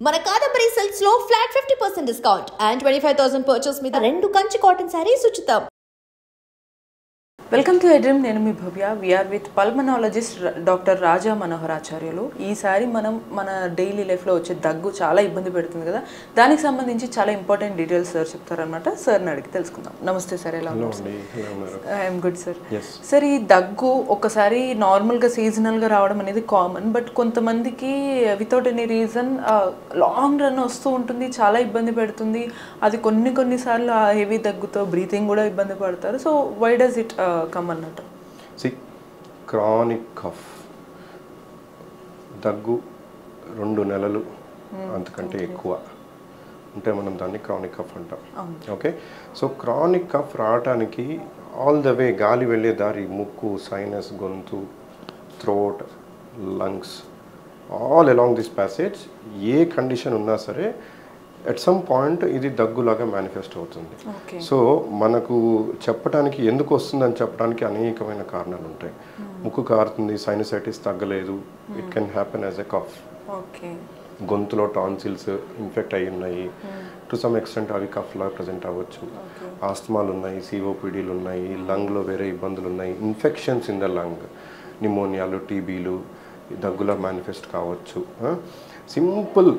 మన కాదంబరి సిల్క్స్ లో flat 50% discount and 25,000 purchase మీద 2 కంచి కాటన్ సారీస్ ఉచితం. Welcome to Edream. నేను మీ Bhavya. We are with pulmonologist doctor Raja Manoharacharyulu. ఈసారి మనం మన డైలీ లైఫ్లో వచ్చే దగ్గు చాలా ఇబ్బంది పెడుతుంది కదా, దానికి సంబంధించి చాలా ఇంపార్టెంట్ డీటెయిల్స్ సార్ చెప్తారనమాట. సార్ని అడిగి తెలుసుకుందాం. నమస్తే సార్, ఎలా ఉన్నారు? I'm good sir. సార్, ఈ దగ్గు ఒకసారి నార్మల్గా సీజనల్గా రావడం అనేది కామన్, బట్ కొంతమందికి without any reason long run వస్తూ ఉంటుంది, చాలా ఇబ్బంది పెడుతుంది. అది కొన్నిసార్లు ఆ హెవీ దగ్గుతో బ్రీతింగ్ కూడా ఇబ్బంది పడతారు. So why does it come అన్నట్టు? క్రానిక్ కఫ్, దగ్గు 2 నెలలు అంతకంటే ఎక్కువ ఉంటే మనం దాన్ని క్రానిక్ కఫ్ అంటాం. ఓకే, సో క్రానిక్ కఫ్ రావడానికి ఆల్ ద వే గాలి వెళ్ళే దారి, ముక్కు, సైనస్, గొంతు, throat, lungs, all along this passage ఏ కండిషన్ ఉన్నా సరే ఎట్ సమ్ పాయింట్ ఇది దగ్గులాగా మేనిఫెస్ట్ అవుతుంది. సో మనకు చెప్పడానికి ఎందుకు వస్తుందని చెప్పడానికి అనేకమైన కారణాలు ఉంటాయి. ముక్కు కారుతుంది, సైనసైటిస్ తగ్గలేదు, it can happen as a cough. గొంతులో టాన్సిల్స్ ఇన్ఫెక్ట్ అయ్యి ఉన్నాయి, టు సమ్ ఎక్స్టెంట్ అవి కఫ్లా ప్రజెంట్ అవ్వచ్చు. ఆస్తమాలు ఉన్నాయి, సిఓపిడీలు ఉన్నాయి, లంగ్లో వేరే ఇబ్బందులు ఉన్నాయి, ఇన్ఫెక్షన్స్ ఇన్ ద లంగ్, నిమోనియాలు, టీబీలు దగ్గులా మేనిఫెస్ట్ కావచ్చు. సింపుల్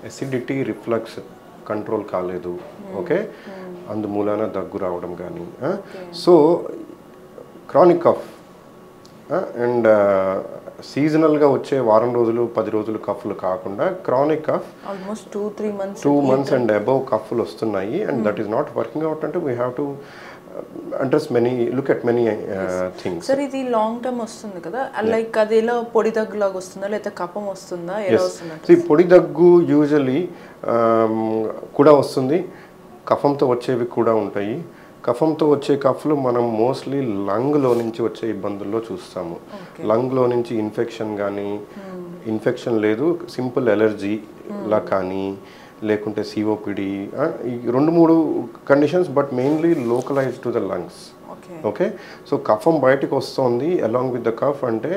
ఎసిడిటీ, రిఫ్లక్స్ కంట్రోల్ కాలేదు, ఓకే, అందుమూలాన దగ్గు రావడం కానీ. సో క్రానిక్ కఫ్ అండ్ సీజనల్గా వచ్చే వారం రోజులు 10 రోజులు కఫ్లు కాకుండా chronic cough almost 2 months and above కఫ్లు వస్తున్నాయి. And that is not working out అంటే we have to address look at many things. Sir, ఇది లాంగ్ టర్మ్ వస్తుంది కదా, లైక్ అది ఎలా పొడి దగ్గు లాగా వస్తుందా లేకపోతే కఫం వస్తుందా, ఎలా వస్తుందా? పొడి దగ్గు యూజువల్లీ కూడా వస్తుంది, కఫంతో వచ్చేవి కూడా ఉంటాయి. కఫంతో వచ్చే కఫ్లు మనం మోస్ట్లీ లంగ్లో నుంచి వచ్చే ఇబ్బందుల్లో చూస్తాము. లంగ్లో నుంచి ఇన్ఫెక్షన్ కానీ, ఇన్ఫెక్షన్ లేదు, సింపుల్ ఎలర్జీలా కానీ, లేకుంటే సిఓపిడి, ఈ 2-3 conditions, but mainly localize to the lungs. Okay, so కఫం బయటకు వస్తుంది అలాంగ్ విత్ ద కఫ్ అంటే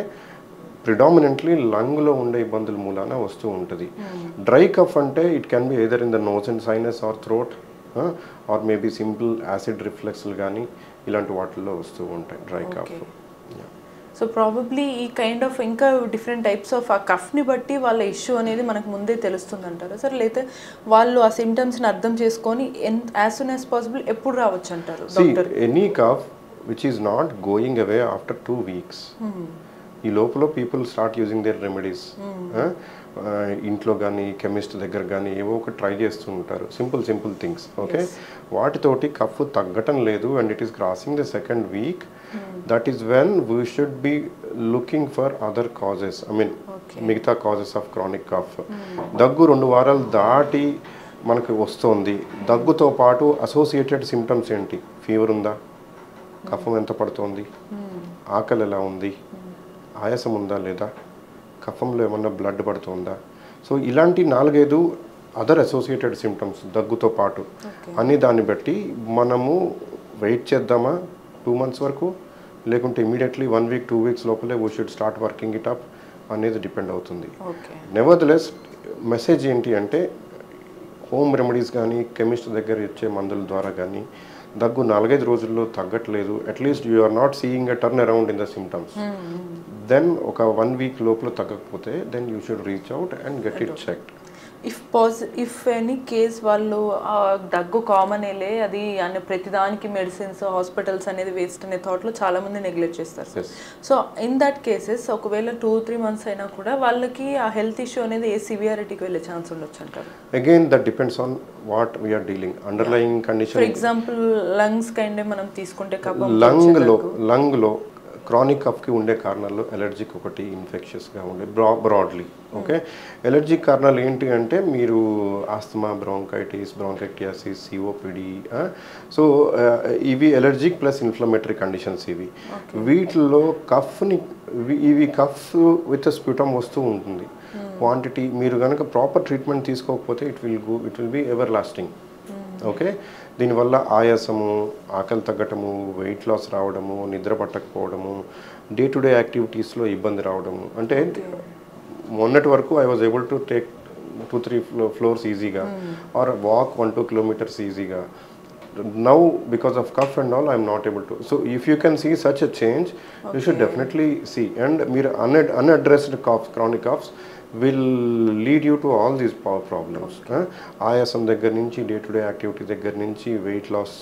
ప్రిడామినెంట్లీ లంగ్లో ఉండే ఇబ్బందుల మూలాన వస్తూ ఉంటుంది. డ్రై కఫ్ అంటే it can be either in the nose and sinus or throat or maybe simple acid రిఫ్లెక్స్లు కానీ ఇలాంటి వాటిల్లో వస్తూ ఉంటాయి డ్రై కఫ్. సో ప్రాబబ్లీ ఈ కైండ్ ఆఫ్ ఇంకా డిఫరెంట్ టైప్స్ ఆఫ్ ఆ కఫ్ని బట్టి వాళ్ళ ఇష్యూ అనేది మనకు ముందే తెలుస్తుంది అంటారా సార్, లేకపోతే వాళ్ళు ఆ సిమ్టమ్స్ని అర్థం చేసుకొని యాజ్ సూన్ యాజ్ పాసిబుల్ ఎప్పుడు రావచ్చు అంటారు doctor? Any cough which is not going away after 2 weeks, ఈ లోపల people start using their remedies. ఇంట్లో కానీ కెమిస్ట్ దగ్గర కానీ ఏవో ఒక ట్రై చేస్తూ ఉంటారు, సింపుల్ థింగ్స్. ఓకే, వాటితోటి కఫ్ తగ్గటం లేదు and it is crossing the 2nd week, that is when we should be looking for other causes, I mean మిగతా కాజెస్ ఆఫ్ క్రానిక్ కఫ్. దగ్గు 2 వారాలు దాటి మనకు వస్తుంది, దగ్గుతో పాటు అసోసియేటెడ్ సిమ్టమ్స్ ఏంటి? ఫీవర్ ఉందా, కఫం ఎంత పడుతోంది, ఆకలి ఎలా ఉంది, ఆయాసం ఉందా లేదా, కఫంలో ఏమన్నా బ్లడ్ పడుతుందా, సో ఇలాంటి 4-5 అదర్ అసోసియేటెడ్ సిమ్టమ్స్ దగ్గుతో పాటు అన్ని దాన్ని బట్టి మనము వెయిట్ చేద్దామా 2 months వరకు, లేకుంటే ఇమీడియట్లీ 1 week 2 weeks లోపలే we should start working it up అనేది డిపెండ్ అవుతుంది. నెవర్దలెస్ మెసేజ్ ఏంటి అంటే హోమ్ రెమెడీస్ కానీ కెమిస్ట్ దగ్గర ఇచ్చే మందుల ద్వారా కానీ దగ్గు 4-5 రోజుల్లో తగ్గట్లేదు, at least you are not seeing a turnaround in the symptoms, then ఒక 1 week లోపల తగ్గకపోతే then you should reach out and get it checked. If any case వాళ్ళు దగ్గు కామనేలే, అది అనే ప్రతిదానికి మెడిసిన్స్, హాస్పిటల్స్ అనేది వేస్ట్ అనే థాట్లో చాలామంది నెగ్లెక్ట్ చేస్తారు. సో ఇన్ దట్ కేసెస్ ఒకవేళ 2-3 months అయినా కూడా వాళ్ళకి ఆ హెల్త్ ఇష్యూ అనేది ఏ సివియారిటీకి వెళ్ళే ఛాన్స్ ఉండొచ్చు అంటారు? Again that depends on what we're dealing, underlying condition. For example lungs kind మనం తీసుకుంటే లంగ్లో క్రానిక్ కఫ్కి ఉండే కారణాలు ఎలర్జిక్ ఒకటి, ఇన్ఫెక్షన్స్గా ఉండే బ్రాడ్లీ. ఓకే, ఎలర్జిక్ కారణాలు ఏంటి అంటే మీరు ఆస్తమా, బ్రాంకైటిస్, బ్రాంకైటియాసిస్, సిఓపిడి, సో ఇవి ఎలర్జిక్ ప్లస్ ఇన్ఫ్లమేటరీ కండిషన్స్. వీటిల్లో ఇవి కఫ్ విత్ స్ప్యూటమ్ వస్తూ ఉంటుంది. క్వాంటిటీ మీరు కనుక ప్రాపర్ ట్రీట్మెంట్ తీసుకోకపోతే it will be ever lasting. Okay, దీనివల్ల ఆయాసము, ఆకలి తగ్గటము, వెయిట్ లాస్ రావడము, నిద్ర పట్టకపోవడము, డే టు డే యాక్టివిటీస్లో ఇబ్బంది రావడము. అంటే మొన్నటి వరకు I was able to take 2-3 floors ఈజీగా ఆర్ వాక్ 1-2 kilometers ఈజీగా. Now because of cough and all I'm not able to. So if you can see such a change, you should definitely see. And mere unaddressed coughs, chronic coughs will lead you to all these problems. Ayasam దగ్గర నుంచి day to day activity దగ్గర నుంచి weight loss,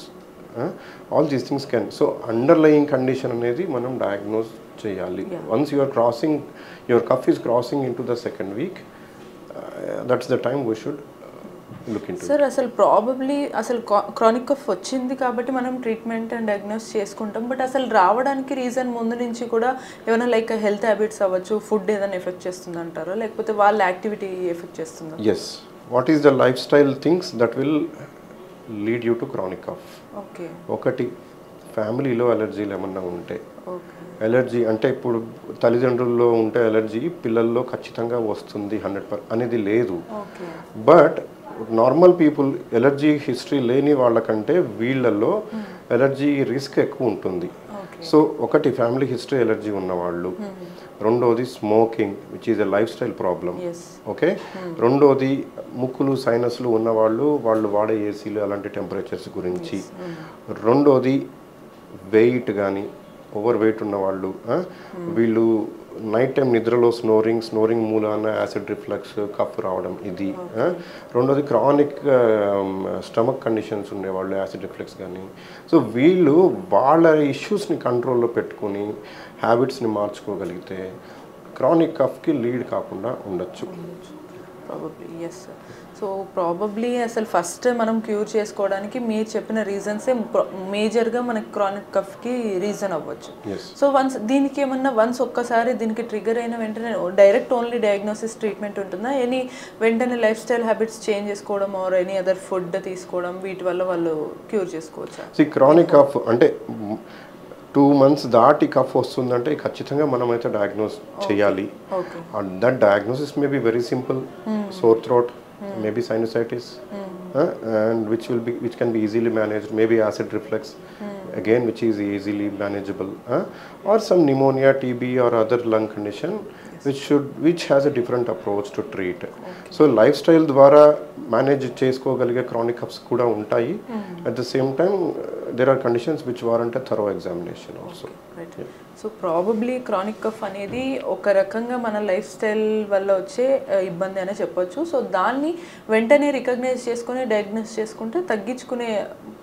all these things can. So underlying condition అనేది మనం diagnose చేయాలి. Once you are crossing, your cough is crossing into the second week, that's the time we should sir. అసలు probably అసలు chronic cough వచ్చింది కాబట్టి మనం treatment and diagnose చేసుకుంటాం. But అసలు రావడానికి రీజన్ ముందు నుంచి కూడా ఏమైనా లైక్ హెల్త్ హ్యాబిట్స్ అవ్వచ్చు, ఫుడ్ ఏదైనా ఎఫెక్ట్ చేస్తుంది అంటారా, లేకపోతే వాళ్ళ యాక్టివిటీ ఎఫెక్ట్ చేస్తుందా? Yes, what is the lifestyle things that will lead you to chronic cough? Okay, ఒకటి ఫ్యామిలీలో అలర్జీలు ఏమన్నా ఉంటే, ఎలర్జీ అంటే ఇప్పుడు తల్లిదండ్రుల్లో ఉంటే ఎలర్జీ పిల్లల్లో ఖచ్చితంగా వస్తుంది 100% అనేది లేదు. But normal people allergy history లేని వాళ్ళకంటే వీళ్ళల్లో ఎలర్జీ రిస్క్ ఎక్కువ ఉంటుంది. సో ఒకటి ఫ్యామిలీ హిస్టరీ ఎలర్జీ ఉన్నవాళ్ళు, రెండోది smoking which is a life style problem. Okay, రెండోది ముక్కులు సైనస్లు ఉన్నవాళ్ళు, వాళ్ళు వాడే ఏసీలు అలాంటి టెంపరేచర్స్ గురించి, రెండోది వెయిట్ కానీ ఓవర్ వెయిట్ ఉన్నవాళ్ళు, వీళ్ళు నైట్ టైం నిద్రలో స్నోరింగ్ మూలాన యాసిడ్ రిఫ్లక్స్ కఫ్ రావడం ఇది. రెండోది క్రానిక్ స్టమక్ కండిషన్స్ ఉండేవాళ్ళు, యాసిడ్ రిఫ్లక్స్ కానీ. సో వీళ్ళు వాళ్ళ ఇష్యూస్ని కంట్రోల్లో పెట్టుకుని హ్యాబిట్స్ని మార్చుకోగలిగితే క్రానిక్ కఫ్కి లీడ్ కాకుండా ఉండొచ్చు. Probably yes. సో ప్రాబబ్లీ అసలు ఫస్ట్ మనం క్యూర్ చేసుకోవడానికి మీరు చెప్పిన రీజన్సే మేజర్గా మనకి క్రానిక్ కఫ్కి రీజన్ అవ్వచ్చు. సో దీనికి ఏమన్నా ఒక్కసారి దీనికి ట్రిగర్ అయిన వెంటనే డైరెక్ట్ ఓన్లీ డయాగ్నోసిస్ ట్రీట్మెంట్ ఉంటుందా, ఎనీ వెంటనే లైఫ్ స్టైల్ హ్యాబిట్స్ చేంజ్ చేసుకోవడం ఆర్ ఎనీ అదర్ ఫుడ్ తీసుకోవడం వీటి వల్ల వాళ్ళు క్యూర్ చేసుకోవచ్చా? క్రానిక్ కఫ్ అంటే 2 months దాటి కఫ్ వస్తుందంటే ఖచ్చితంగా మనమైతే డయాగ్నోస్ చేయాలి. That diagnosis may be very simple, sore throat, maybe sinusitis, and which can be easily managed, maybe acid reflux, again which is easily manageable, or some pneumonia, TB or other lung condition which has a different approach to treat. So lifestyle ద్వారా manage చేసుకోగలిగే chronic cuffs కూడా ఉంటాయి. At the same time there are conditions which warrant a thorough examination also. So probably chronic cough అనేది ఒక రకంగా మన life style వల్ల వచ్చే ఇబ్బంది అనే చెప్పొచ్చు. సో దాన్ని వెంటనే రికగ్నైజ్ చేసుకుని డయాగ్నోస్ చేసుకుంటే తగ్గించుకునే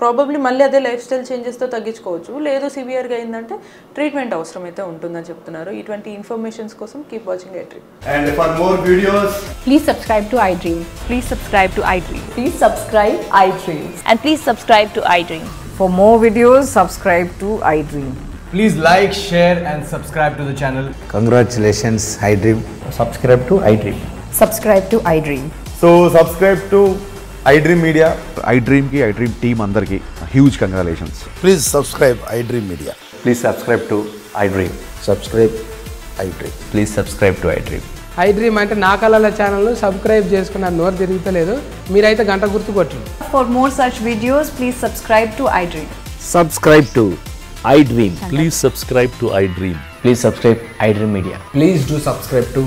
ప్రాబబ్లీ మళ్ళీ అదే లైఫ్ స్టైల్ చేంజెస్తో తగ్గించుకోవచ్చు. లేదు సివియర్గా అయిందంటే ట్రీట్మెంట్ అవసరమైతే ఉంటుందని చెప్తున్నారు. ఇటువంటి ఇన్ఫర్మేషన్స్ కోసం keep watching iDream. And for more videos, please subscribe to iDream. Please subscribe to iDream. Please subscribe iDream. And please subscribe to iDream. For more videos, subscribe to iDream. please like, share and subscribe to the channel. Congratulations, iDream. Subscribe to iDream. Subscribe to iDream. So subscribe to iDream Media. iDream ki iDream team andarki huge congratulations. Please subscribe iDream Media. Please subscribe to iDream. Subscribe iDream. Please subscribe to iDream. iDream అంటే నా కళల channel subscribe చేసుకున్న నోరు తిరుగుతలేదు, మీరైతే గంట గుర్తు కొట్టండి. For more such videos, please subscribe to iDream. Subscribe to iDream. Please subscribe to iDream. Please subscribe iDream Media. Please do subscribe to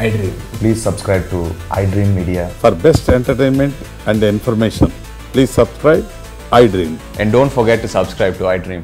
iDream. Please subscribe to iDream Media. For best entertainment and information, please subscribe iDream. And don't forget to subscribe to iDream.